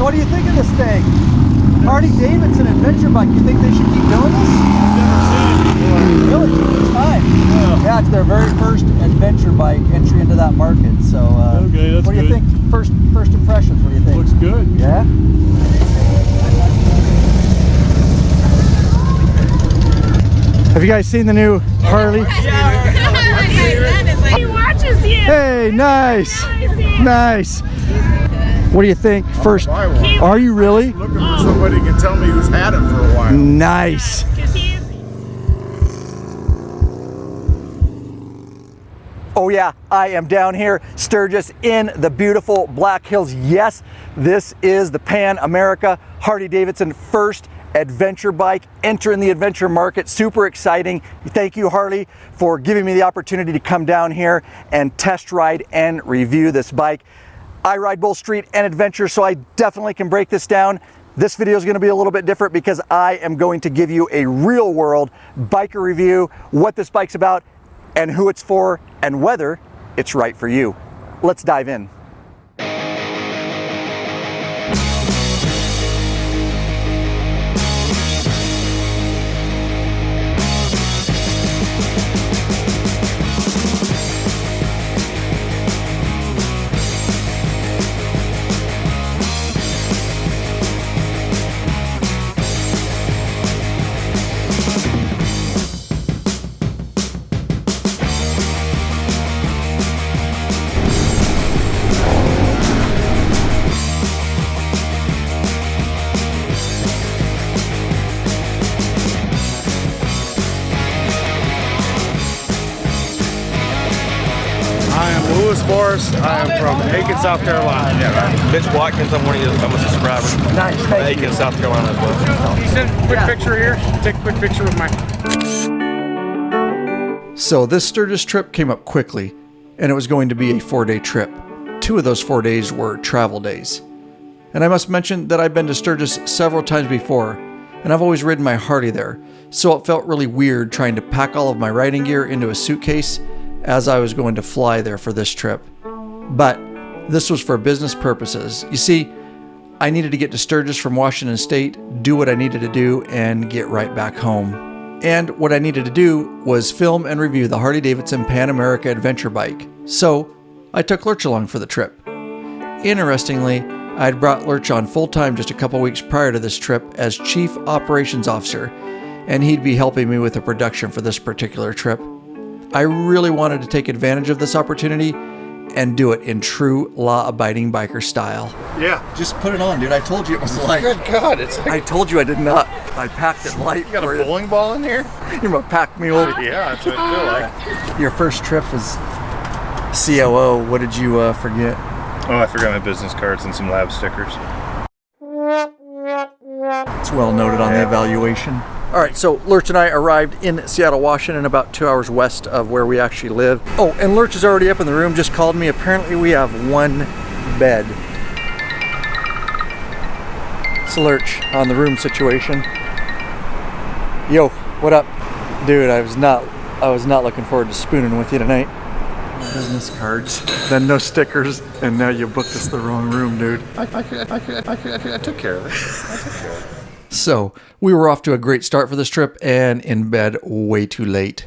So what do you think of this thing? Harley-Davidson adventure bike. You think they should keep doing this? I've never seen it before. Really? First time? Yeah, it's their very first adventure bike entry into that market. So, okay, that's what do you good. think? First impressions. What do you think? Looks good. Yeah. Have you guys seen the new Harley? He watches you. Hey, nice, nice. What do you think? First, are you really? Looking for somebody who can tell me who's had it for a while. Nice. Oh yeah, I am down here, Sturgis, in the beautiful Black Hills. Yes, this is the Pan America Harley-Davidson first adventure bike entering the adventure market. Super exciting. Thank you, Harley, for giving me the opportunity to come down here and test ride and review this bike. I ride both street and adventure, so I definitely can break this down. This video is going to be a little bit different because I am going to give you a real world biker review, what this bike's about and who it's for and whether it's right for you. Let's dive in. I am from Aiken, South Carolina. Yeah, right. Mitch Watkins, I'm a subscriber. Nice, thank you. Aiken, South Carolina as well. Can you send a quick picture here? Take a quick picture with my... So this Sturgis trip came up quickly, and it was going to be a 4-day trip. 2 of those 4 days were travel days. And I must mention that I've been to Sturgis several times before, and I've always ridden my Harley there, so it felt really weird trying to pack all of my riding gear into a suitcase as I was going to fly there for this trip. But this was for business purposes. You see, I needed to get to Sturgis from Washington State, do what I needed to do, and get right back home. And what I needed to do was film and review the Harley-Davidson Pan America adventure bike. So I took Lurch along for the trip. Interestingly, I had brought Lurch on full-time just a couple weeks prior to this trip as Chief Operations Officer, and he'd be helping me with the production for this particular trip. I really wanted to take advantage of this opportunity and do it in true law-abiding biker style. Yeah. Just put it on, dude. I told you it was light. Good God, it's like... I told you I did not. I packed it light. You got a bowling ball in here? You're gonna pack me over. Yeah, that's what I feel like. Your first trip was COO. What did you forget? Oh, I forgot my business cards and some lab stickers. It's well noted on the evaluation. All right, so Lurch and I arrived in Seattle, Washington, about 2 hours west of where we actually live. Oh, and Lurch is already up in the room, just called me. Apparently we have 1 bed. So Lurch, on the room situation. Yo, what up? Dude, I was not looking forward to spooning with you tonight. Business cards, then no stickers, and now you booked us the wrong room, dude. I took care of it. So, we were off to a great start for this trip and in bed way too late.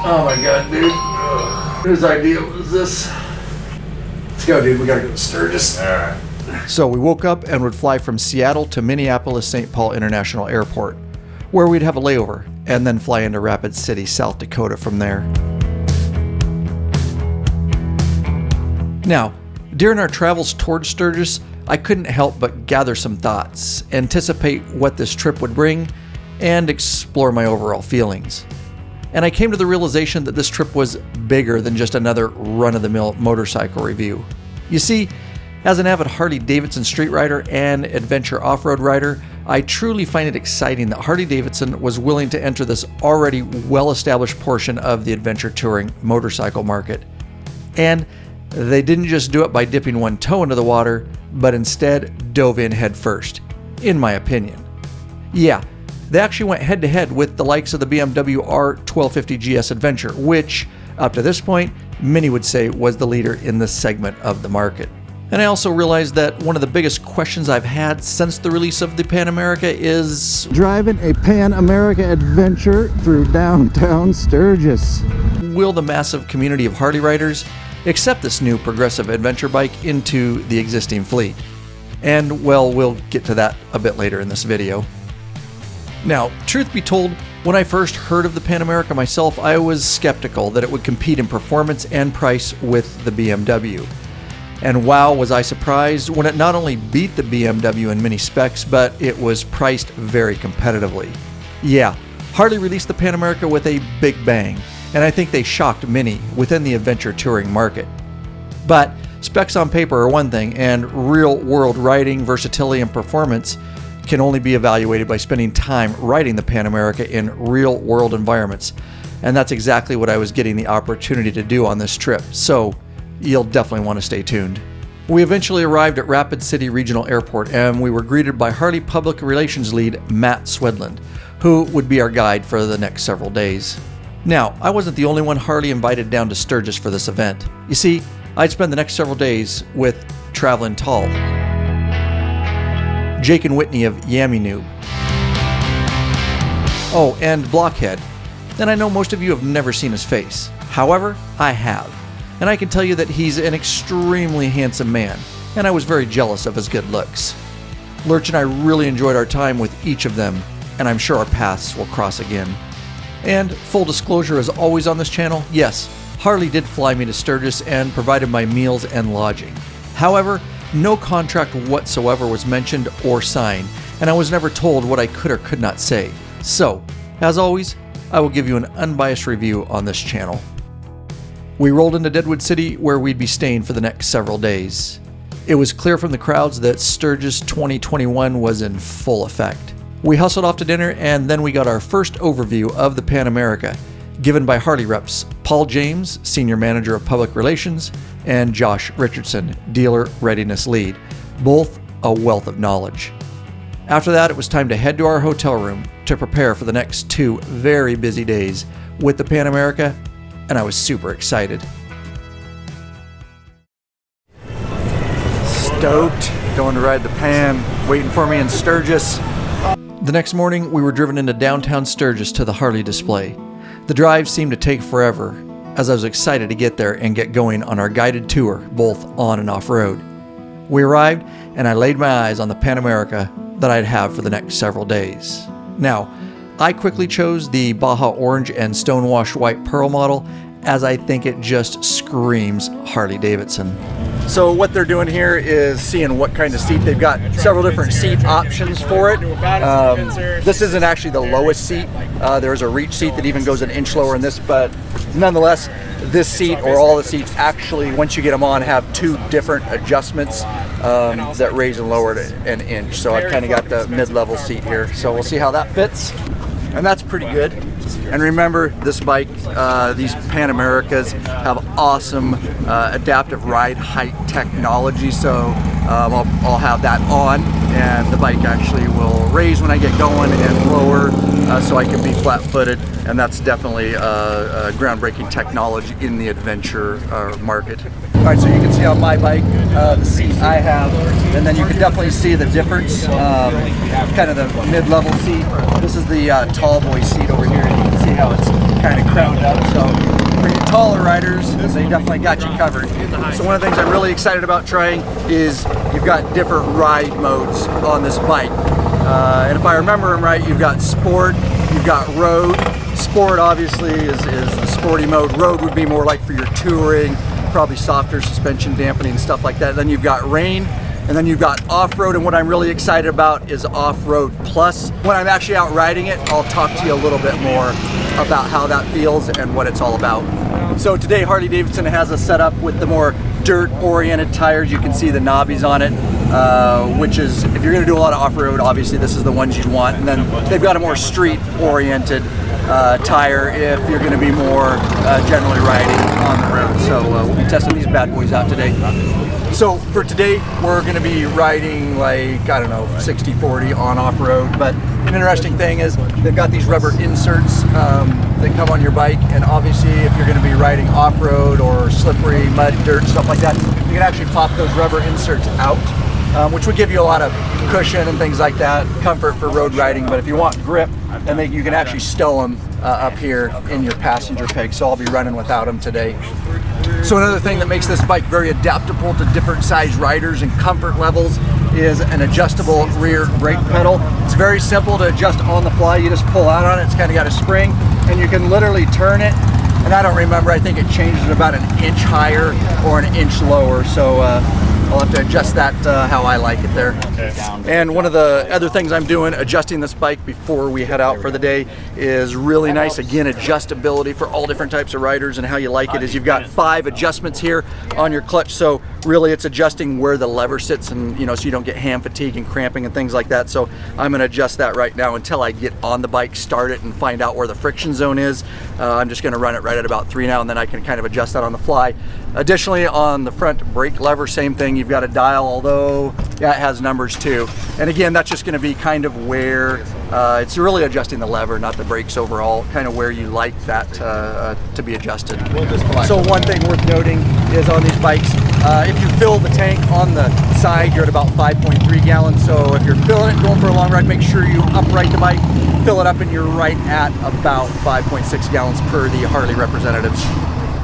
Oh my god, dude. Whose idea was this? Let's go, dude. We gotta go to Sturgis. Alright. So, we woke up and would fly from Seattle to Minneapolis-St. Paul International Airport, where we'd have a layover and then fly into Rapid City, South Dakota from there. Now, during our travels towards Sturgis, I couldn't help but gather some thoughts, anticipate what this trip would bring, and explore my overall feelings. And I came to the realization that this trip was bigger than just another run-of-the-mill motorcycle review. You see, as an avid Harley-Davidson street rider and adventure off-road rider, I truly find it exciting that Harley-Davidson was willing to enter this already well-established portion of the adventure touring motorcycle market. And they didn't just do it by dipping one toe into the water, but instead dove in head first, in my opinion. Yeah, they actually went head-to-head with the likes of the BMW R1250 GS Adventure, which, up to this point, many would say was the leader in this segment of the market. And I also realized that one of the biggest questions I've had since the release of the Pan America is driving a Pan America adventure through downtown Sturgis. will the massive community of Harley riders accept this new progressive adventure bike into the existing fleet? And well, we'll get to that a bit later in this video. Now, truth be told, when I first heard of the Pan America myself, I was skeptical that it would compete in performance and price with the BMW. And wow, was I surprised when it not only beat the BMW in many specs, but it was priced very competitively. Yeah, Harley released the Pan America with a big bang, and I think they shocked many within the adventure touring market. But specs on paper are one thing, and real-world riding, versatility, and performance can only be evaluated by spending time riding the Pan America in real-world environments. And that's exactly what I was getting the opportunity to do on this trip. So you'll definitely want to stay tuned. We eventually arrived at Rapid City Regional Airport, and we were greeted by Harley Public Relations lead Matt Swedland, who would be our guide for the next several days. Now, I wasn't the only one Harley invited down to Sturgis for this event. You see, I'd spend the next several days with Travelin' Tall, Jake and Whitney of Yammy Noob, oh, and Blockhead. And I know most of you have never seen his face. However, I have. And I can tell you that he's an extremely handsome man, and I was very jealous of his good looks. Lurch and I really enjoyed our time with each of them, and I'm sure our paths will cross again. And full disclosure, as always on this channel, yes, Harley did fly me to Sturgis and provided my meals and lodging. However, no contract whatsoever was mentioned or signed, and I was never told what I could or could not say. So, as always, I will give you an unbiased review on this channel. We rolled into Deadwood City, where we'd be staying for the next several days. It was clear from the crowds that Sturgis 2021 was in full effect. We hustled off to dinner, and then we got our first overview of the Pan America, given by Harley reps Paul James, Senior Manager of Public Relations, and Josh Richardson, Dealer Readiness Lead, both a wealth of knowledge. After that, it was time to head to our hotel room to prepare for the next 2 very busy days with the Pan America, and I was super excited. Stoked, going to ride the Pan, waiting for me in Sturgis. The next morning, we were driven into downtown Sturgis to the Harley display. The drive seemed to take forever, as I was excited to get there and get going on our guided tour, both on and off-road. We arrived, and I laid my eyes on the Pan America that I'd have for the next several days. Now, I quickly chose the Baja Orange and Stonewashed White Pearl model, as I think it just screams Harley-Davidson. So what they're doing here is seeing what kind of seat. They've got several different seat options for it. This isn't actually the lowest seat. There's a reach seat that even goes an inch lower than this, but nonetheless, this seat, or all the seats, actually, once you get them on, have 2 different adjustments that raise and lower it an inch. So I've kind of got the mid-level seat here. So we'll see how that fits. And that's pretty good. And remember, this bike, these Pan Americas have awesome adaptive ride height technology. So I'll have that on, and the bike actually will raise when I get going and lower, so I can be flat-footed. And that's definitely a groundbreaking technology in the adventure market. All right, so you can see on my bike the seat I have, and then you can definitely see the difference, kind of the mid-level seat. This is the tall boy seat over here, and you can see how it's kind of crowned up. So for you taller riders, they definitely got you covered. So one of the things I'm really excited about trying is you've got different ride modes on this bike. And if I remember them right, you've got sport, you've got road. Sport obviously is the sporty mode. Road would be more like for your touring, probably softer suspension dampening and stuff like that. Then you've got rain, and then you've got off-road, and what I'm really excited about is off-road plus. When I'm actually out riding it, I'll talk to you a little bit more about how that feels and what it's all about. So today Harley-Davidson has us set up with the more dirt-oriented tires. You can see the knobbies on it, which is, if you're gonna do a lot of off-road, obviously this is the ones you'd want. And then they've got a more street-oriented tire if you're going to be more generally riding on the road. So we'll be testing these bad boys out today. So for today, we're going to be riding like, I don't know, 60-40 on off-road. But an interesting thing is they've got these rubber inserts that come on your bike, and obviously if you're going to be riding off-road or slippery, mud, dirt, stuff like that, you can actually pop those rubber inserts out, which would give you a lot of cushion and things like that, comfort for road riding. But if you want grip, then you can actually stow them up here in your passenger peg, so I'll be running without them today. So another thing that makes this bike very adaptable to different size riders and comfort levels is an adjustable rear brake pedal. It's very simple to adjust on the fly. You just pull out on it. It's kind of got a spring, and you can literally turn it. And I don't remember, I think it changes it about an inch higher or an inch lower. So I'll have to adjust that how I like it there. Okay. And one of the other things I'm doing, adjusting this bike before we head out for the day, is really nice. Again, adjustability for all different types of riders, and how you like it is you've got 5 adjustments here on your clutch. So really it's adjusting where the lever sits, and so you don't get hand fatigue and cramping and things like that. So I'm going to adjust that right now until I get on the bike, start it, and find out where the friction zone is. I'm just going to run it right at about 3 now, and then I can kind of adjust that on the fly. Additionally, on the front brake lever, same thing. You've got a dial, although yeah, it has numbers too. And again, that's just going to be kind of where it's really adjusting the lever, not the brakes overall, kind of where you like that to be adjusted. So one thing worth noting is on these bikes, if you fill the tank on the side, you're at about 5.3 gallons. So if you're filling it, going for a long ride, make sure you upright the bike, fill it up, and you're right at about 5.6 gallons per the Harley representatives.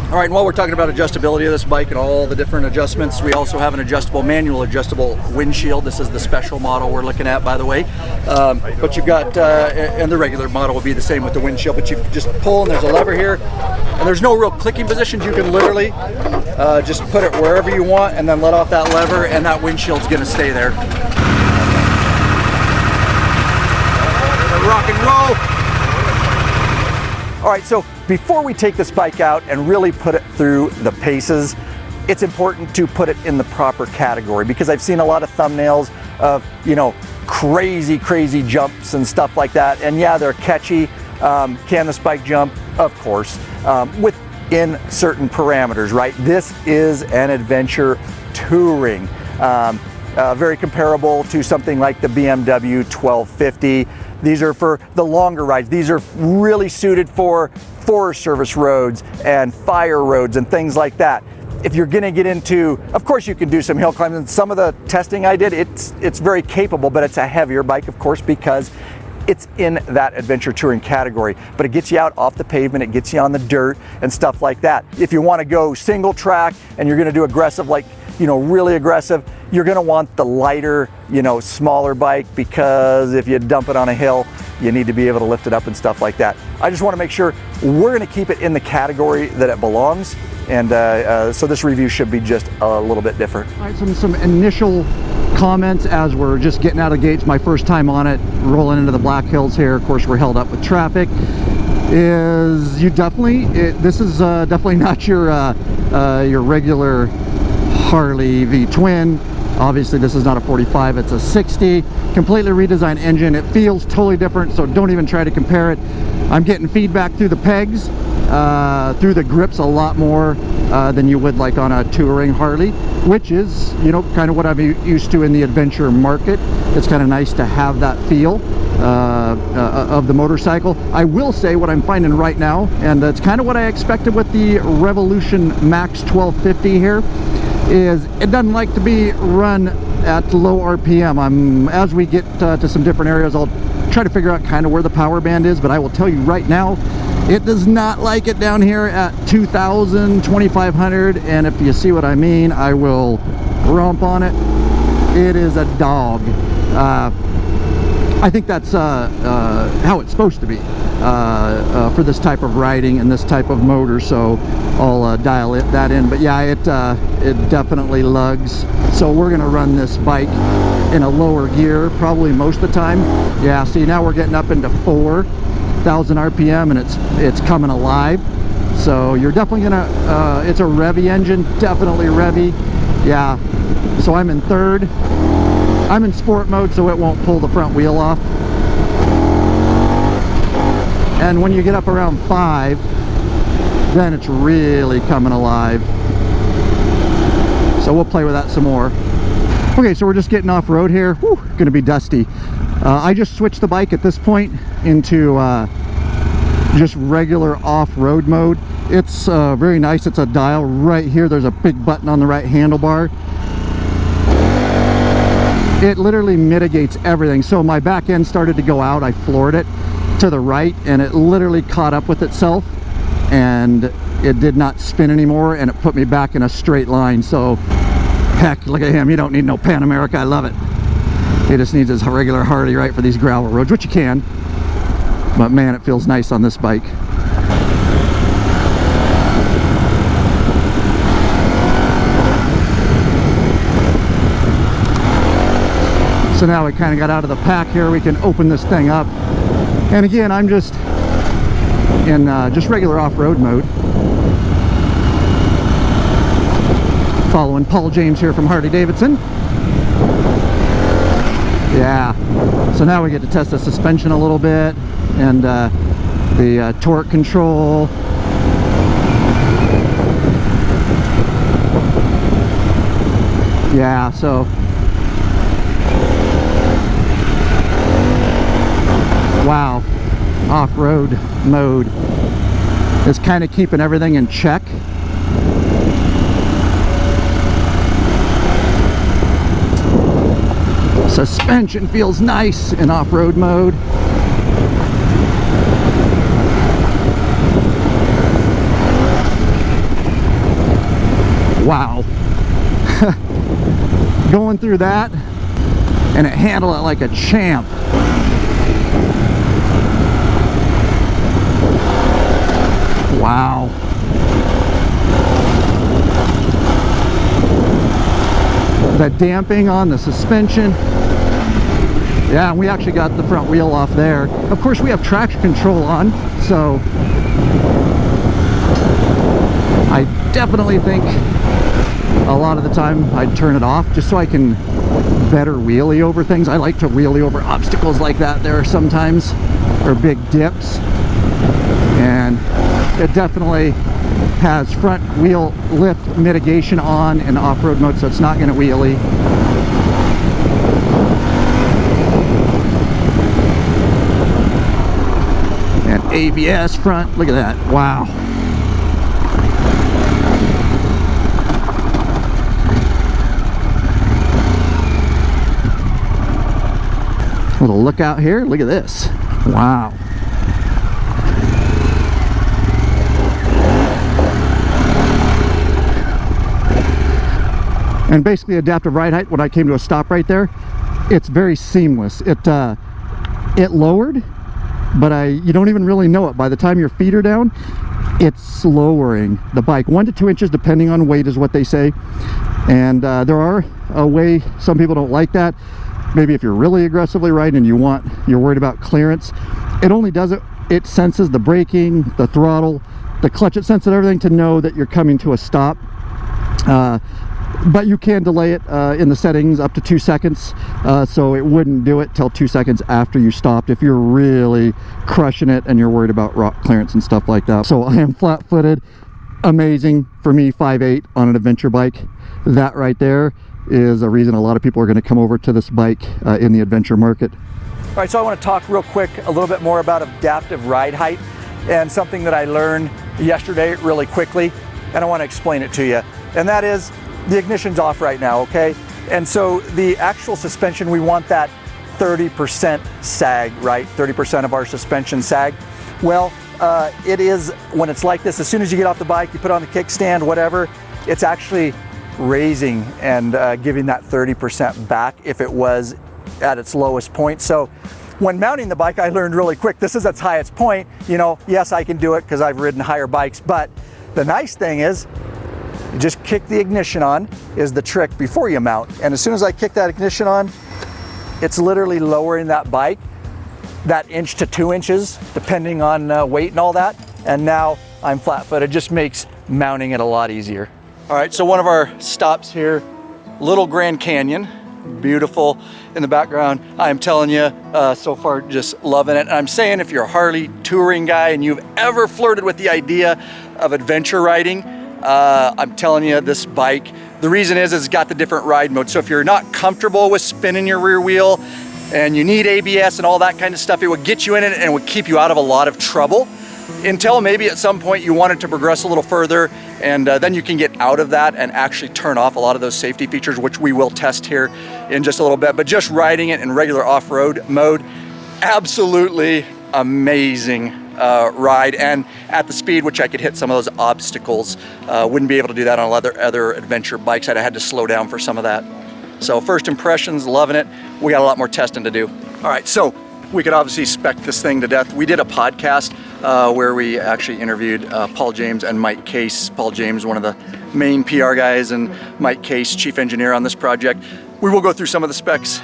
All right, and while we're talking about adjustability of this bike and all the different adjustments, we also have an manual adjustable windshield. This is the special model we're looking at, by the way. But you've got, and the regular model will be the same with the windshield, but you just pull, and there's a lever here, and there's no real clicking positions. You can literally just put it wherever you want, and then let off that lever, and that windshield's gonna stay there. Rock and roll. All right, so before we take this bike out and really put it through the paces, it's important to put it in the proper category, because I've seen a lot of thumbnails of, crazy jumps and stuff like that. And yeah, they're catchy. Can this bike jump? Of course, within certain parameters, right? This is an adventure touring. Very comparable to something like the BMW 1250. These are for the longer rides. These are really suited for Forest Service roads and fire roads and things like that. If you're gonna get into, of course you can do some hill climbs, and some of the testing I did, it's very capable, but it's a heavier bike, of course, because it's in that adventure touring category. But it gets you out off the pavement, it gets you on the dirt and stuff like that. If you wanna go single track and you're gonna do aggressive, like, really aggressive, you're gonna want the lighter, smaller bike, because if you dump it on a hill, you need to be able to lift it up and stuff like that. I just wanna make sure we're gonna keep it in the category that it belongs, and so this review should be just a little bit different. All right, some initial comments as we're just getting out of the gates, my first time on it, rolling into the Black Hills here. Of course, we're held up with traffic. This is definitely not your regular Harley V-twin. Obviously this is not a 45, it's a 60. Completely redesigned engine. It feels totally different, so don't even try to compare it. I'm getting feedback through the pegs, through the grips a lot more than you would like on a touring Harley, which is, kind of what I'm used to in the adventure market. It's kind of nice to have that feel of the motorcycle. I will say what I'm finding right now, and that's kind of what I expected with the Revolution Max 1250 here, is it doesn't like to be run at low RPM. As we get to some different areas, I'll try to figure out kind of where the power band is, but I will tell you right now, it does not like it down here at 2,000, 2,500, and if you see what I mean, I will romp on it. It is a dog. I think that's how it's supposed to be for this type of riding and this type of motor, so I'll dial that in. But yeah, it definitely lugs. So we're gonna run this bike in a lower gear probably most of the time. Yeah, see, now we're getting up into 4,000 RPM, and it's coming alive. So you're definitely gonna, it's a revvy engine, definitely revvy. Yeah, so I'm in third. I'm in sport mode, so it won't pull the front wheel off. And when you get up around 5, then it's really coming alive. So we'll play with that some more. Okay, so we're just getting off road here. Whew, gonna be dusty. I just switched the bike at this point into just regular off-road mode. It's very nice. It's a dial right here. There's a big button on the right handlebar. It literally mitigates everything. So my back end started to go out. I floored it to the right and it literally caught up with itself and it did not spin anymore, and it put me back in a straight line. So heck, look at him. You don't need no Pan America. I love it. He just needs his regular Harley, right, for these gravel roads, which you can. But man, it feels nice on this bike. So now we kind of got out of the pack here. We can open this thing up. And again, I'm just in just regular off-road mode. Following Paul James here from Harley-Davidson. Yeah. So now we get to test the suspension a little bit and the torque control. Yeah, so wow, off-road mode is kind of keeping everything in check. Suspension feels nice in off-road mode. Wow. Going through that and it handled it like a champ. Wow. The damping on the suspension. Yeah, and we actually got the front wheel off there. Of course, we have traction control on, so I definitely think a lot of the time I'd turn it off just so I can better wheelie over things. I like to wheelie over obstacles like that there sometimes, or big dips. And it definitely has front wheel lift mitigation on in off-road mode, so it's not going to wheelie. And ABS front, look at that, wow. Little look out here, look at this, wow. And basically adaptive ride height, when I came to a stop right there, it's very seamless. It lowered, but you don't even really know it. By the time your feet are down, it's lowering the bike 1 to 2 inches depending on weight is what they say. And there are a way, some people don't like that. Maybe if you're really aggressively riding and you're worried about clearance, it only does it, it senses the braking, the throttle, the clutch, it senses everything to know that you're coming to a stop. But you can delay it in the settings up to 2 seconds, so it wouldn't do it till 2 seconds after you stopped if you're really crushing it and you're worried about rock clearance and stuff like that. So I am flat-footed. Amazing for me, 5'8" on an adventure bike. That right there is a reason a lot of people are going to come over to this bike in the adventure market. All right, so I want to talk real quick a little bit more about adaptive ride height and something that I learned yesterday really quickly, and I want to explain it to you. And that is, the ignition's off right now, okay? And so the actual suspension, we want that 30% sag, right? 30% of our suspension sag. Well, it is, when it's like this, as soon as you get off the bike, you put on the kickstand, whatever, it's actually raising and giving that 30% back if it was at its lowest point. So when mounting the bike, I learned really quick, this is its highest point. You know, yes, I can do it because I've ridden higher bikes, but the nice thing is, you just kick the ignition on is the trick before you mount. And as soon as I kick that ignition on, it's literally lowering that bike that inch to 2 inches, depending on weight and all that. And now I'm flat-footed. It just makes mounting it a lot easier. All right, so one of our stops here, Little Grand Canyon. Beautiful in the background. I'm telling you, so far just loving it. And I'm saying if you're a Harley touring guy and you've ever flirted with the idea of adventure riding, I'm telling you, this bike, the reason is it's got the different ride mode. So if you're not comfortable with spinning your rear wheel and you need ABS and all that kind of stuff, it would get you in it and it would keep you out of a lot of trouble. until maybe at some point you want it to progress a little further, and then you can get out of that and actually turn off a lot of those safety features, which we will test here in just a little bit. But just riding it in regular off-road mode, absolutely amazing ride, and at the speed which I could hit some of those obstacles. Wouldn't be able to do that on other adventure bikes. I'd have had to slow down for some of that. So first impressions, loving it. We got a lot more testing to do. All right, so we could obviously spec this thing to death. We did a podcast where we actually interviewed Paul James and Mike Case. Paul James, one of the main PR guys, and Mike Case, chief engineer on this project. We will go through some of the specs,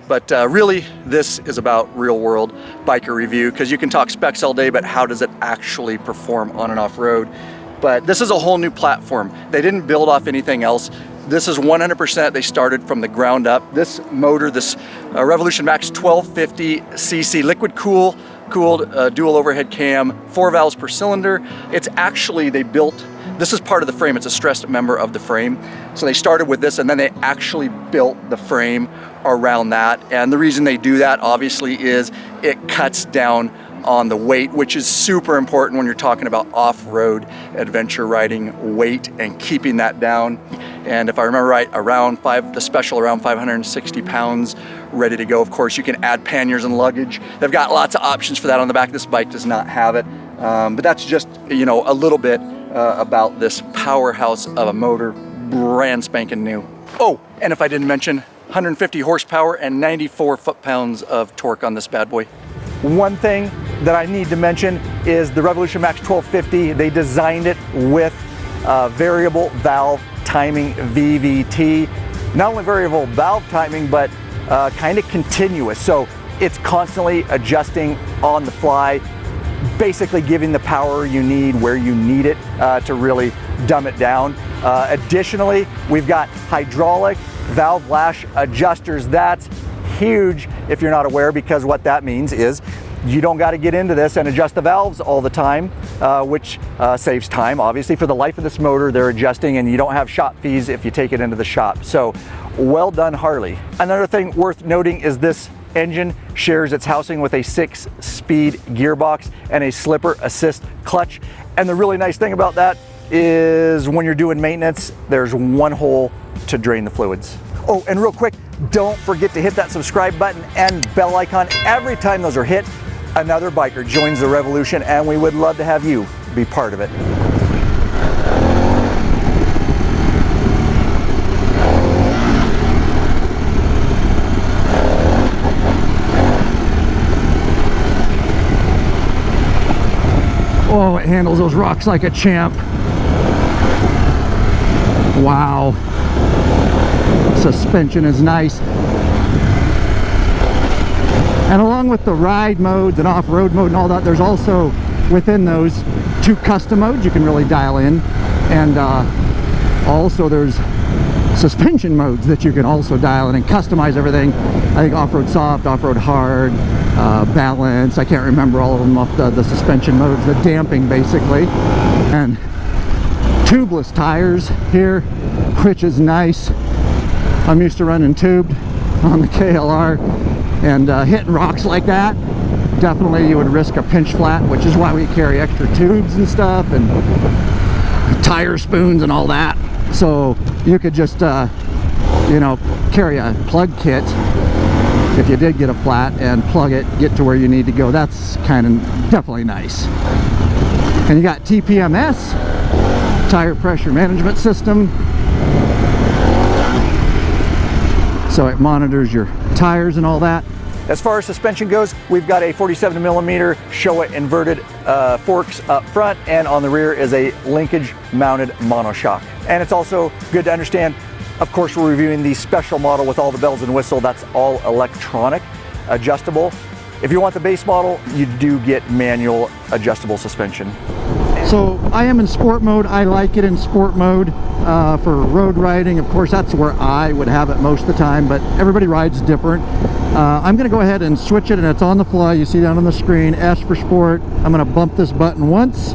but really this is about real world biker review, because you can talk specs all day, but how does it actually perform on and off road? But this is a whole new platform. They didn't build off anything else. This is 100%, they started from the ground up. This motor, this Revolution Max 1250cc liquid cooled dual overhead cam, 4 valves per cylinder. It's actually, this is part of the frame. It's a stressed member of the frame. So they started with this, and then they actually built the frame around that. And the reason they do that, obviously, is it cuts down on the weight, which is super important when you're talking about off-road adventure riding, weight and keeping that down. And if I remember right, the special around 560 pounds, ready to go. Of course, you can add panniers and luggage. They've got lots of options for that on the back. This bike does not have it, but that's just, you know, a little bit about this powerhouse of a motor, brand spanking new. Oh, and if I didn't mention, 150 horsepower and 94 foot-pounds of torque on this bad boy. One thing that I need to mention is the Revolution Max 1250. They designed it with variable valve timing VVT. Not only variable valve timing, but kind of continuous. So it's constantly adjusting on the fly, basically giving the power you need where you need it to really dumb it down. Additionally, we've got hydraulic valve lash adjusters. That's huge if you're not aware, because what that means is you don't got to get into this and adjust the valves all the time, which saves time. Obviously, for the life of this motor, they're adjusting, and you don't have shop fees if you take it into the shop. So well done, Harley. Another thing worth noting is this engine shares its housing with a 6-speed gearbox and a slipper assist clutch. And the really nice thing about that is when you're doing maintenance, there's one hole to drain the fluids. Oh, and real quick, don't forget to hit that subscribe button and bell icon. Every time those are hit, another biker joins the revolution, and we would love to have you be part of it. Oh, it handles those rocks like a champ. Wow. Suspension is nice. And along with the ride modes and off-road mode and all that, there's also within those 2 custom modes you can really dial in. And also there's suspension modes that you can also dial in and customize everything. I think off-road soft, off-road hard, balance. I can't remember all of them off the suspension modes, the damping basically. And tubeless tires here, which is nice. I'm used to running tubed on the KLR, and hitting rocks like that, definitely you would risk a pinch flat, which is why we carry extra tubes and stuff and tire spoons and all that. So you could just you know, carry a plug kit if you did get a flat and plug it, get to where you need to go. That's kind of definitely nice. And you got TPMS, tire pressure management system. So it monitors your tires and all that. As far as suspension goes, we've got a 47mm Showa inverted forks up front, and on the rear is a linkage mounted monoshock. And it's also good to understand, of course, we're reviewing the special model with all the bells and whistle. That's all electronic, adjustable. If you want the base model, you do get manual adjustable suspension. So I am in sport mode. I like it in sport mode for road riding. Of course, that's where I would have it most of the time, but everybody rides different. I'm going to go ahead and switch it, and it's on the fly. You see down on the screen, S for sport. I'm going to bump this button once,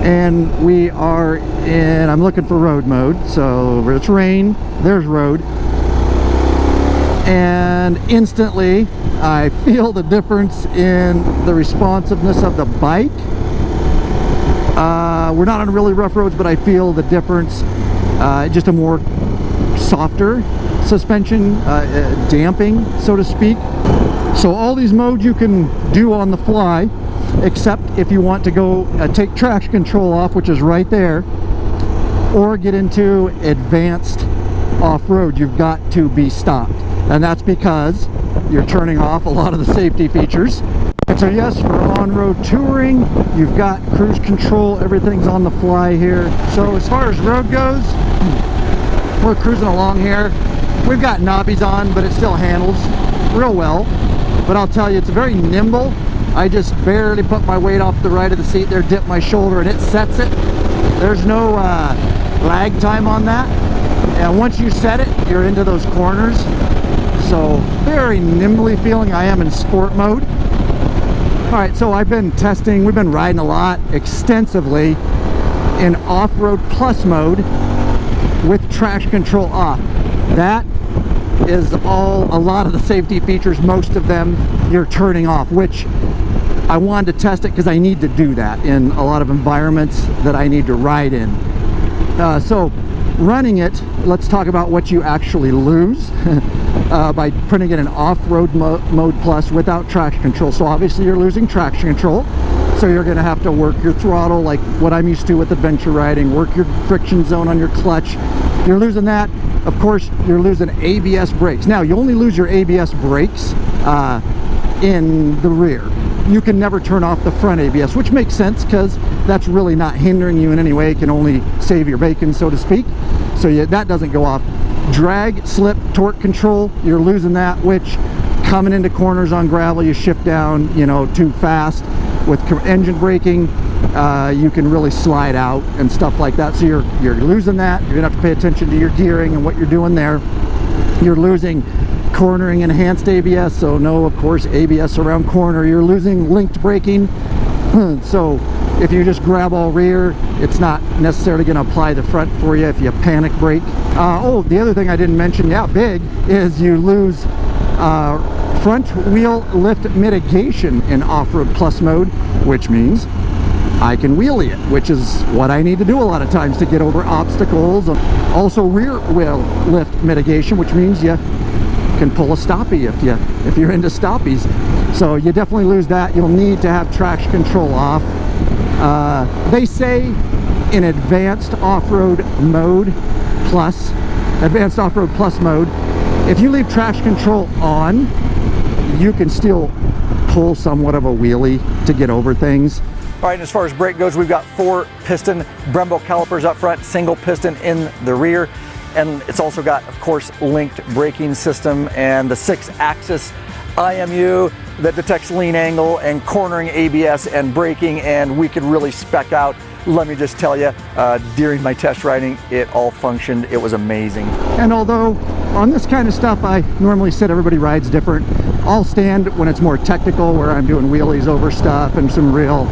and we are in, I'm looking for road mode. So it's rain, there's road. And instantly, I feel the difference in the responsiveness of the bike We're not on really rough roads, but I feel the difference. Just a more softer suspension, damping, so to speak. So all these modes you can do on the fly, except if you want to go take traction control off, which is right there, or get into advanced off-road. You've got to be stopped, and that's because you're turning off a lot of the safety features. And so yes, for on-road touring, you've got cruise control, everything's on the fly here. So as far as road goes, we're cruising along here. We've got knobbies on, but it still handles real well. But I'll tell you, it's very nimble. I just barely put my weight off the right of the seat there, dip my shoulder, and it sets it. There's no lag time on that. And once you set it, you're into those corners. So very nimbly feeling. I am in sport mode. All right, so I've been testing, we've been riding a lot extensively in off-road plus mode with traction control off. That is a lot of the safety features, most of them you're turning off, which I wanted to test it because I need to do that in a lot of environments that I need to ride in. So running it, let's talk about what you actually lose by putting it in off-road mode plus without traction control. So obviously you're losing traction control, so you're going to have to work your throttle like what I'm used to with adventure riding, work your friction zone on your clutch. You're losing that. Of course, you're losing ABS brakes. Now, you only lose your ABS brakes in the rear. You can never turn off the front ABS, which makes sense because that's really not hindering you in any way. It can only save your bacon, so to speak. So yeah, that doesn't go off. Drag, slip, torque control, you're losing that, which coming into corners on gravel, you shift down, you know, too fast. With engine braking, you can really slide out and stuff like that. So you're losing that. You're gonna have to pay attention to your gearing and what you're doing there. You're losing cornering enhanced ABS, so no, of course, ABS around corner. You're losing linked braking. So if you just grab all rear, it's not necessarily going to apply the front for you if you panic brake. Oh, the other thing I didn't mention, yeah, big, is you lose front wheel lift mitigation in off-road plus mode, which means I can wheelie it, which is what I need to do a lot of times to get over obstacles. Also rear wheel lift mitigation, which means you can pull a stoppie if you're into stoppies. So you definitely lose that. You'll need to have traction control off. They say in advanced off-road mode plus, advanced off-road plus mode, if you leave traction control on, you can still pull somewhat of a wheelie to get over things. All right, and as far as brake goes, we've got 4-piston Brembo calipers up front, single piston in the rear, and it's also got, of course, linked braking system and the 6-axis IMU that detects lean angle and cornering ABS and braking, and we could really spec out. Let me just tell you, during my test riding, it all functioned. It was amazing. And although on this kind of stuff, I normally said everybody rides different, I'll stand when it's more technical, where I'm doing wheelies over stuff and some real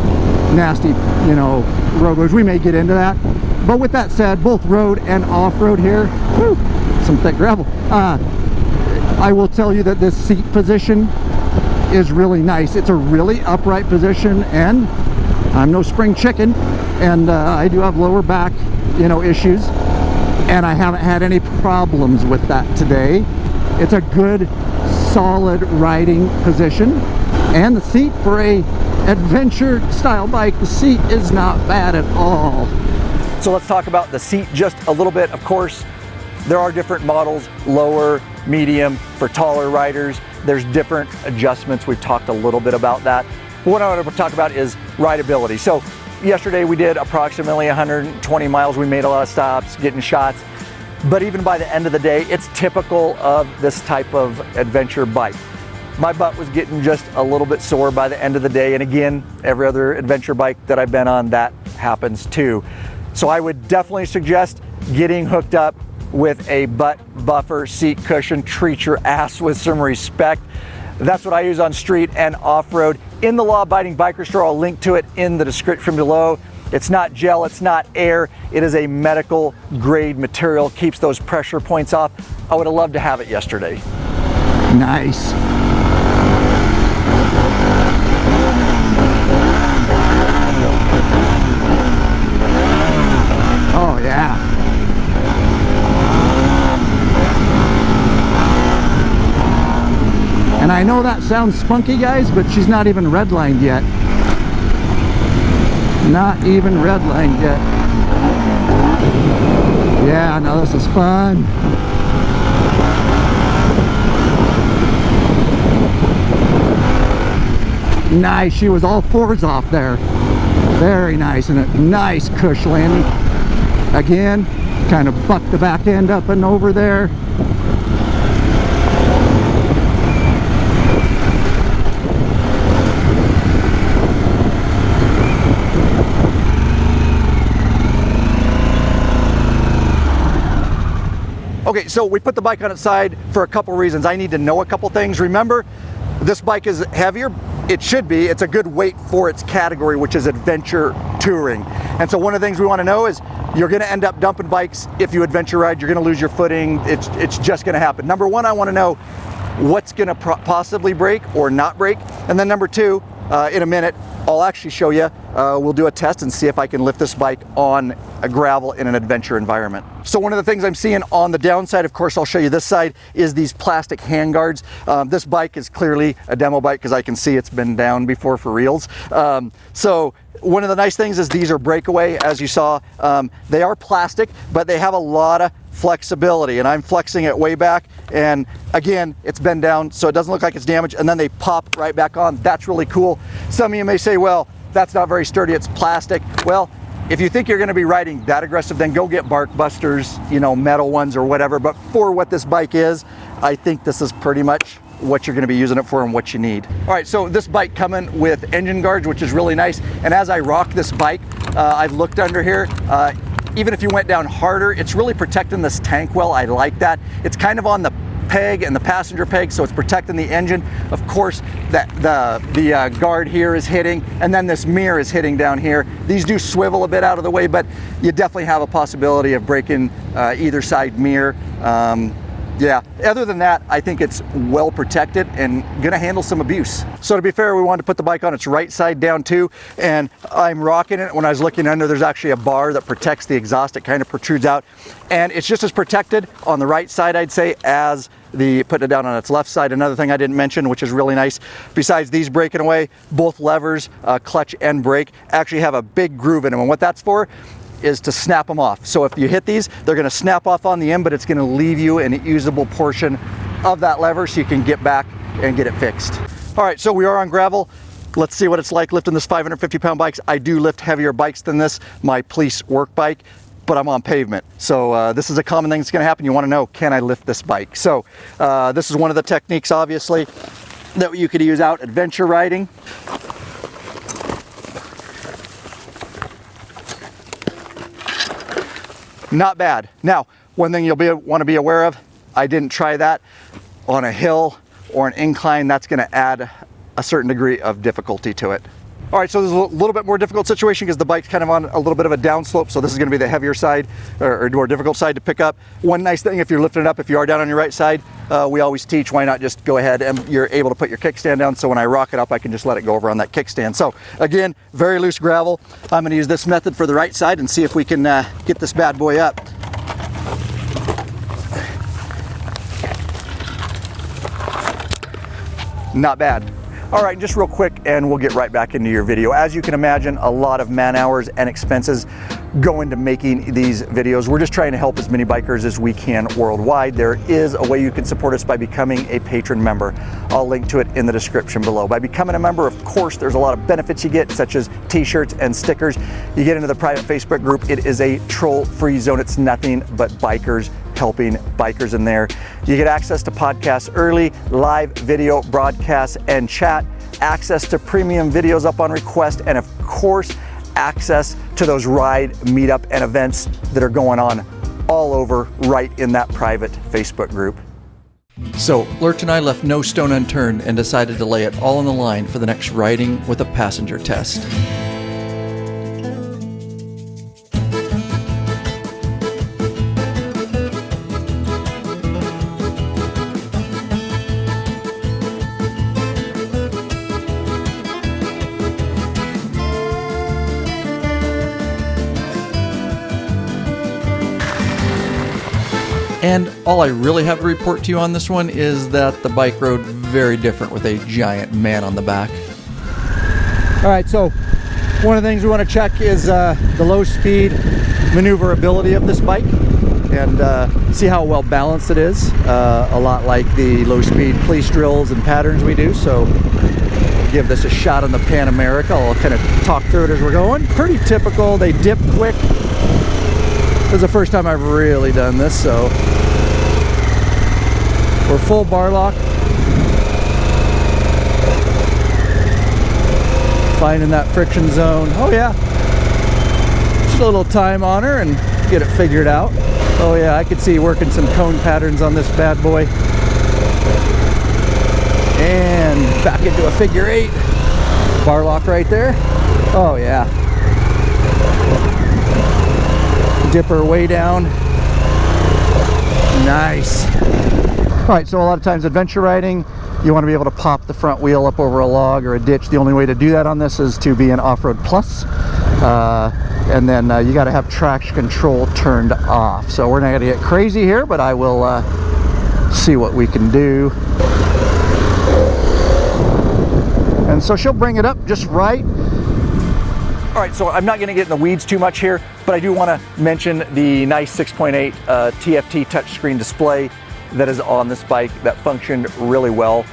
nasty, you know, road goes. We may get into that. But with that said, both road and off-road here, whew, some thick gravel. I will tell you that this seat position is really nice. It's a really upright position, and I'm no spring chicken, and I do have lower back, you know, issues, and I haven't had any problems with that today. It's a good, solid riding position, and the seat for a adventure style bike, the seat is not bad at all. So let's talk about the seat just a little bit. Of course, there are different models, lower, medium, for taller riders. There's different adjustments. We've talked a little bit about that. What I want to talk about is rideability. So yesterday we did approximately 120 miles. We made a lot of stops, getting shots. But even by the end of the day, it's typical of this type of adventure bike. My butt was getting just a little bit sore by the end of the day. And again, every other adventure bike that I've been on, that happens too. So I would definitely suggest getting hooked up with a butt buffer seat cushion. Treat your ass with some respect. That's what I use on street and off-road. In the law-abiding biker store, I'll link to it in the description below. It's not gel, it's not air. It is a medical grade material, keeps those pressure points off. I would have loved to have it yesterday. Nice. I know that sounds spunky, guys, but she's not even redlined yet. Not even redlined yet. Yeah, now this is fun. Nice, she was all fours off there. Very nice, and a nice cush landing. Again, kind of bucked the back end up and over there. Okay, so we put the bike on its side for a couple reasons. I need to know a couple things. Remember, this bike is heavier. It should be. It's a good weight for its category, which is adventure touring. And so one of the things we want to know is you're going to end up dumping bikes if you adventure ride. You're going to lose your footing. It's just going to happen. Number one, I want to know what's going to possibly break or not break. And then number two, in a minute, I'll actually show you. We'll do a test and see if I can lift this bike on a gravel in an adventure environment. So one of the things I'm seeing on the downside, of course, I'll show you this side, is these plastic handguards. This bike is clearly a demo bike because I can see it's been down before for reals. So one of the nice things is these are breakaway, as you saw. They are plastic, but they have a lot of flexibility, and I'm flexing it way back, and again, it's been down, so it doesn't look like it's damaged, and then they pop right back on. That's really cool. Some of you may say, well, that's not very sturdy, it's plastic. Well, if you think you're going to be riding that aggressive, then go get bark busters, you know, metal ones or whatever. But for what this bike is, I think this is pretty much what you're going to be using it for and what you need. All right, so this bike coming with engine guards, which is really nice. And as I rock this bike, I've looked under here. Even if you went down harder, it's really protecting this tank well. I like that. It's kind of on the peg and the passenger peg, so it's protecting the engine. Of course, the guard here is hitting, and then this mirror is hitting down here. These do swivel a bit out of the way, but you definitely have a possibility of breaking either side mirror. Yeah, other than that, I think it's well protected and gonna handle some abuse. So to be fair, we wanted to put the bike on its right side down too, and I'm rocking it. When I was looking under, there's actually a bar that protects the exhaust. It kind of protrudes out, and it's just as protected on the right side, I'd say, as putting it down on its left side. Another thing I didn't mention, which is really nice, besides these breaking away, both levers, clutch and brake, actually have a big groove in them, and what that's for is to snap them off. So if you hit these, they're gonna snap off on the end, but it's gonna leave you an usable portion of that lever so you can get back and get it fixed. All right, so we are on gravel. Let's see what it's like lifting this 550-pound bikes. I do lift heavier bikes than this, my police work bike, but I'm on pavement. So this is a common thing that's gonna happen. You wanna know, can I lift this bike? So this is one of the techniques, obviously, that you could use out adventure riding. Not bad. Now, one thing you'll want to be aware of, I didn't try that on a hill or an incline. That's going to add a certain degree of difficulty to it. All right, so there's a little bit more difficult situation because the bike's kind of on a little bit of a downslope, so this is going to be the heavier side or more difficult side to pick up. One nice thing, if you're lifting it up, if you are down on your right side, we always teach, why not just go ahead and you're able to put your kickstand down, so when I rock it up, I can just let it go over on that kickstand. So again, very loose gravel. I'm going to use this method for the right side and see if we can get this bad boy up. Not bad. All right, just real quick and we'll get right back into your video. As you can imagine, a lot of man hours and expenses go into making these videos. We're just trying to help as many bikers as we can worldwide. There is a way you can support us by becoming a patron member. I'll link to it in the description below. By becoming a member, of course, there's a lot of benefits you get, such as t-shirts and stickers. You get into the private Facebook group. It is a troll-free zone. It's nothing but bikers helping bikers in there. You get access to podcasts early, live video broadcasts and chat, access to premium videos up on request, and of course, access to those ride, meetup, and events that are going on all over right in that private Facebook group. So Lurch and I left no stone unturned and decided to lay it all on the line for the next Riding with a Passenger test. And all I really have to report to you on this one is that the bike rode very different with a giant man on the back. All right, so one of the things we want to check is the low speed maneuverability of this bike and see how well balanced it is. A lot like the low speed police drills and patterns we do. So give this a shot on the Pan America. I'll kind of talk through it as we're going. Pretty typical. They dip quick. This is the first time I've really done this, so we're full bar lock. Finding that friction zone. Oh yeah, just a little time on her and get it figured out. Oh yeah, I could see working some cone patterns on this bad boy. And back into a figure 8. Bar lock right there. Oh yeah. Dip her way down. Nice. All right, so a lot of times adventure riding, you want to be able to pop the front wheel up over a log or a ditch. The only way to do that on this is to be an off-road plus. And then you got to have traction control turned off. So we're not going to get crazy here, but I will see what we can do. And so she'll bring it up just right. All right, so I'm not going to get in the weeds too much here, but I do want to mention the nice 6.8 TFT touchscreen display that is on this bike that functioned really well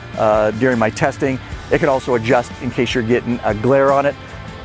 during my testing. It can also adjust in case you're getting a glare on it.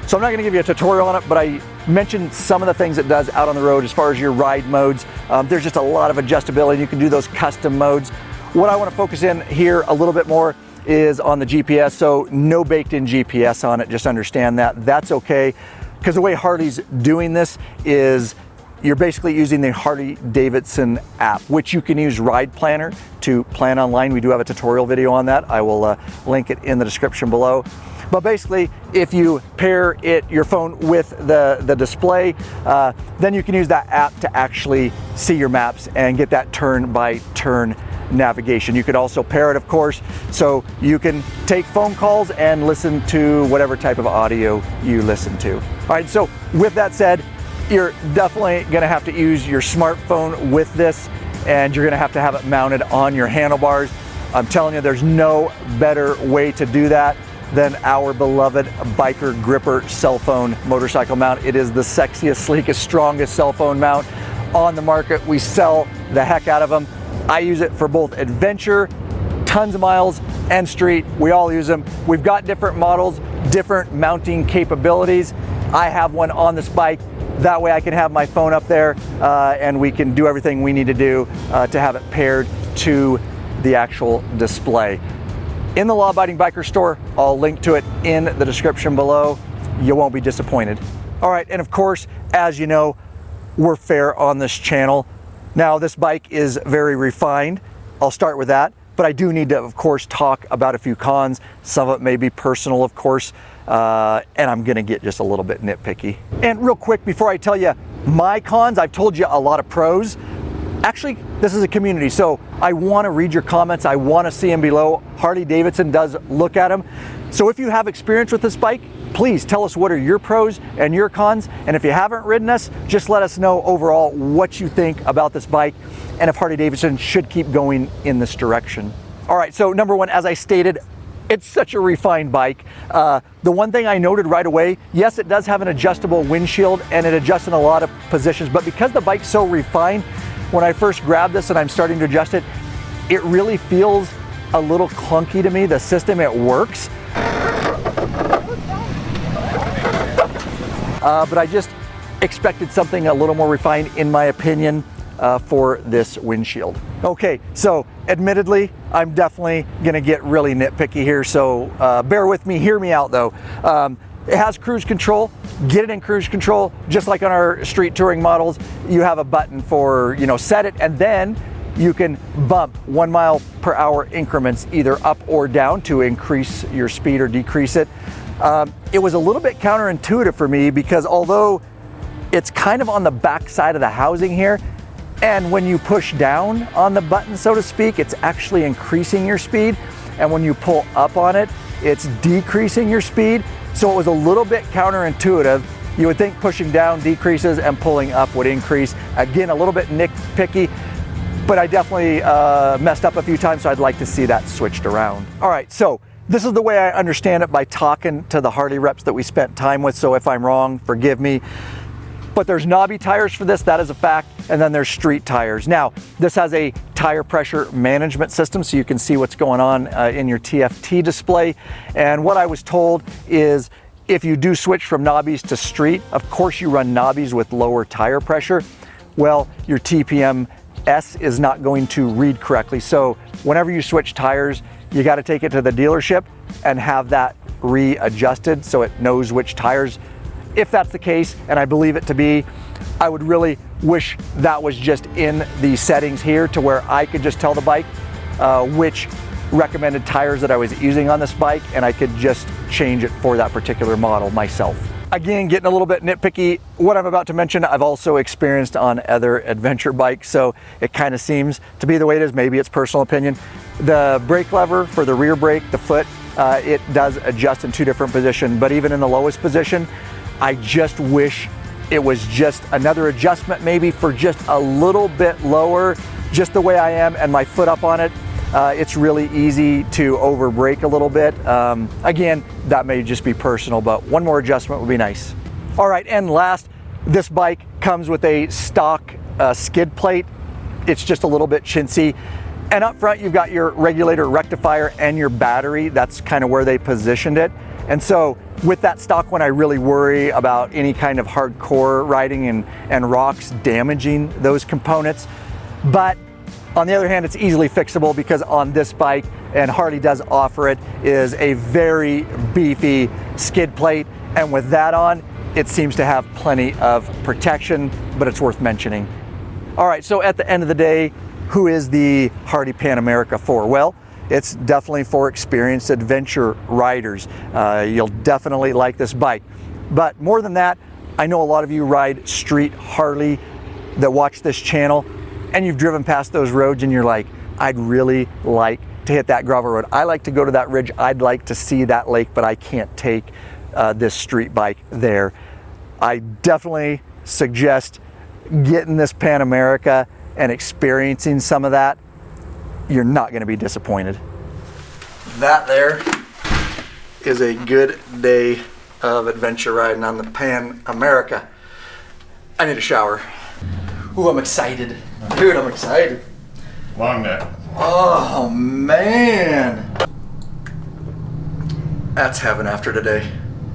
So I'm not going to give you a tutorial on it, but I mentioned some of the things it does out on the road as far as your ride modes. There's just a lot of adjustability. You can do those custom modes. What I want to focus in here a little bit more is on the GPS. So no baked in GPS on it, just understand that. That's okay, because the way Harley's doing this is you're basically using the Harley-Davidson app, which you can use Ride Planner to plan online. We do have a tutorial video on that. I will link it in the description below. But basically, if you pair your phone with the display, then you can use that app to actually see your maps and get that turn-by-turn navigation. You could also pair it, of course, so you can take phone calls and listen to whatever type of audio you listen to. All right, so with that said, you're definitely going to have to use your smartphone with this, and you're going to have it mounted on your handlebars. I'm telling you, there's no better way to do that than our beloved Biker Gripper cell phone motorcycle mount. It is the sexiest, sleekest, strongest cell phone mount on the market. We sell the heck out of them. I use it for both adventure, tons of miles, and street. We all use them. We've got different models, different mounting capabilities. I have one on this bike. That way I can have my phone up there and we can do everything we need to do to have it paired to the actual display. In the Law Abiding Biker store, I'll link to it in the description below. You won't be disappointed. All right, and of course, as you know, we're fair on this channel. Now, this bike is very refined. I'll start with that, but I do need to, of course, talk about a few cons. Some of it may be personal, of course, and I'm gonna get just a little bit nitpicky. And real quick, before I tell you my cons, I've told you a lot of pros. Actually, this is a community, so I wanna read your comments. I wanna see them below. Harley-Davidson does look at them. So if you have experience with this bike, please tell us what are your pros and your cons. And if you haven't ridden us, just let us know overall what you think about this bike and if Harley-Davidson should keep going in this direction. All right, so number one, as I stated, it's such a refined bike. The one thing I noted right away, yes, it does have an adjustable windshield and it adjusts in a lot of positions, but because the bike's so refined, when I first grabbed this and I'm starting to adjust it, it really feels a little clunky to me. The system, it works. But I just expected something a little more refined, in my opinion, for this windshield. Okay, so admittedly, I'm definitely gonna get really nitpicky here, so bear with me, hear me out though. It has cruise control. Get it in cruise control, just like on our street touring models. You have a button for, set it, and then you can bump 1 mile per hour increments, either up or down, to increase your speed or decrease it. It was a little bit counterintuitive for me because although it's kind of on the back side of the housing here, and when you push down on the button, so to speak, it's actually increasing your speed. And when you pull up on it, it's decreasing your speed. So it was a little bit counterintuitive. You would think pushing down decreases and pulling up would increase. Again, a little bit nitpicky. but I definitely messed up a few times, so I'd like to see that switched around. All right, so this is the way I understand it by talking to the Harley reps that we spent time with, so if I'm wrong, forgive me. But there's knobby tires for this, that is a fact, and then there's street tires. Now, this has a tire pressure management system, so you can see what's going on in your TFT display. And what I was told is if you do switch from knobbies to street, of course you run knobbies with lower tire pressure, well, your TPMS is not going to read correctly. So whenever you switch tires, you got to take it to the dealership and have that readjusted so it knows which tires. If that's the case, and I believe it to be, I would really wish that was just in the settings here to where I could just tell the bike which recommended tires that I was using on this bike, and I could just change it for that particular model myself. Again, getting a little bit nitpicky, what I'm about to mention, I've also experienced on other adventure bikes, so it kind of seems to be the way it is. Maybe it's personal opinion. The brake lever for the rear brake, the foot, it does adjust in 2 different positions, but even in the lowest position, I just wish it was just another adjustment maybe for just a little bit lower, just the way I am and my foot up on it. It's really easy to over brake a little bit. Again, that may just be personal, but one more adjustment would be nice. All right, and last, this bike comes with a stock skid plate. It's just a little bit chintzy. And up front, you've got your regulator, rectifier, and your battery. That's kind of where they positioned it. And so with that stock one, I really worry about any kind of hardcore riding and rocks damaging those components. But on the other hand, it's easily fixable because on this bike, and Harley does offer it, is a very beefy skid plate. And with that on, it seems to have plenty of protection, but it's worth mentioning. All right, so at the end of the day, who is the Harley Pan America for? Well, it's definitely for experienced adventure riders. You'll definitely like this bike. But more than that, I know a lot of you ride street Harley that watch this channel, and you've driven past those roads and you're like, I'd really like to hit that gravel road. I like to go to that ridge. I'd like to see that lake, but I can't take this street bike there. I definitely suggest getting this Pan America and experiencing some of that. You're not going to be disappointed. That there is a good day of adventure riding on the Pan America. I need a shower. Ooh, I'm excited. Dude, I'm excited. Long neck. Oh, man. That's heaven after today.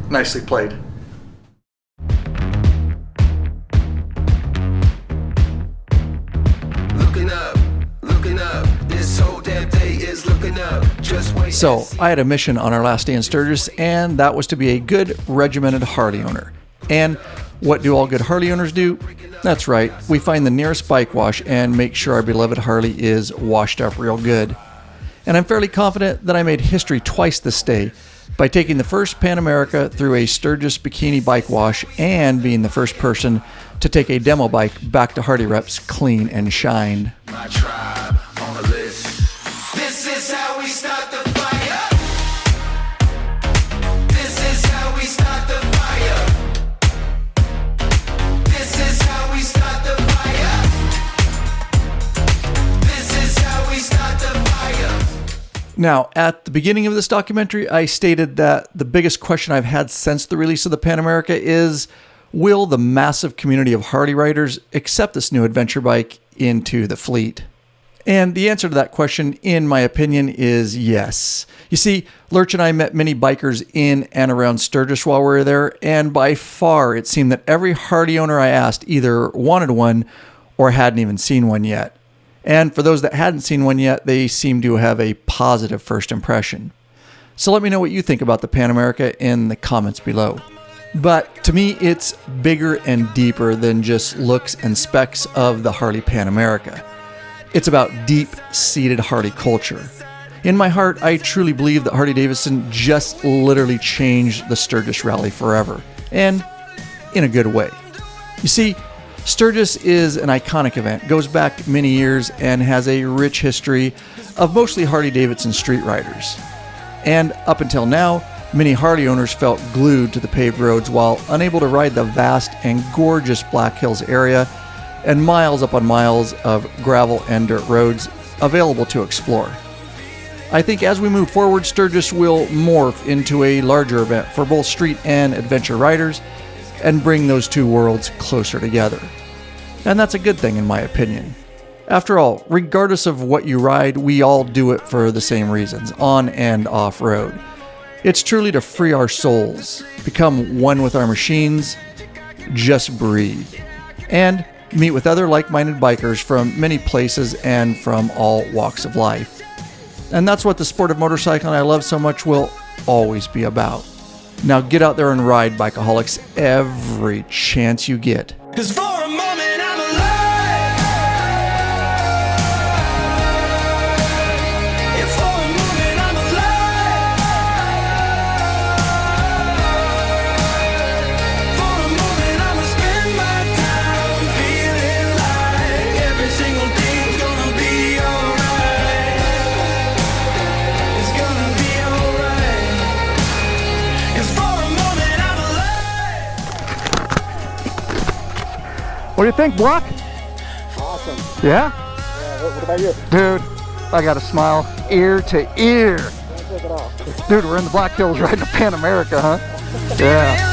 Nicely played. So, I had a mission on our last day in Sturgis, and that was to be a good, regimented Harley owner. And what do all good Harley owners do? That's right, we find the nearest bike wash and make sure our beloved Harley is washed up real good. And I'm fairly confident that I made history twice this day by taking the first Pan America through a Sturgis bikini bike wash and being the first person to take a demo bike back to Harley reps clean and shined. My tribe on the list. This is how we start the fire. This is how we start the fire. This is how we start the fire. This is how we start the fire. Now, at the beginning of this documentary, I stated that the biggest question I've had since the release of the Pan America is, will the massive community of Harley riders accept this new adventure bike into the fleet? And the answer to that question, in my opinion, is yes. You see, Lurch and I met many bikers in and around Sturgis while we were there, and by far it seemed that every Harley owner I asked either wanted one or hadn't even seen one yet. And for those that hadn't seen one yet, they seemed to have a positive first impression. So let me know what you think about the Pan America in the comments below. But to me, it's bigger and deeper than just looks and specs of the Harley Pan America. It's about deep-seated Harley culture. In my heart, I truly believe that Harley-Davidson just literally changed the Sturgis Rally forever, and in a good way. You see, Sturgis is an iconic event, goes back many years, and has a rich history of mostly Harley-Davidson street riders. And up until now, many Harley owners felt glued to the paved roads while unable to ride the vast and gorgeous Black Hills area and miles upon miles of gravel and dirt roads available to explore. I think as we move forward, Sturgis will morph into a larger event for both street and adventure riders and bring those two worlds closer together. And that's a good thing in my opinion. After all, regardless of what you ride, we all do it for the same reasons, on and off road. It's truly to free our souls, become one with our machines, just breathe, and meet with other like-minded bikers from many places and from all walks of life. And that's what the sport of motorcycling I love so much will always be about. Now get out there and ride, bikeaholics, every chance you get. 'Cause for a moment I'm alive. Yeah, for a moment I'm alive. For a moment I'ma spend my time feeling like every single thing's gonna be alright. It's gonna be alright. 'Cause for a moment I'm alive. What do you think, Brock? Awesome. Yeah? What about you? Dude, I got a smile ear to ear. Dude, we're in the Black Hills riding a Pan America, huh? Yeah.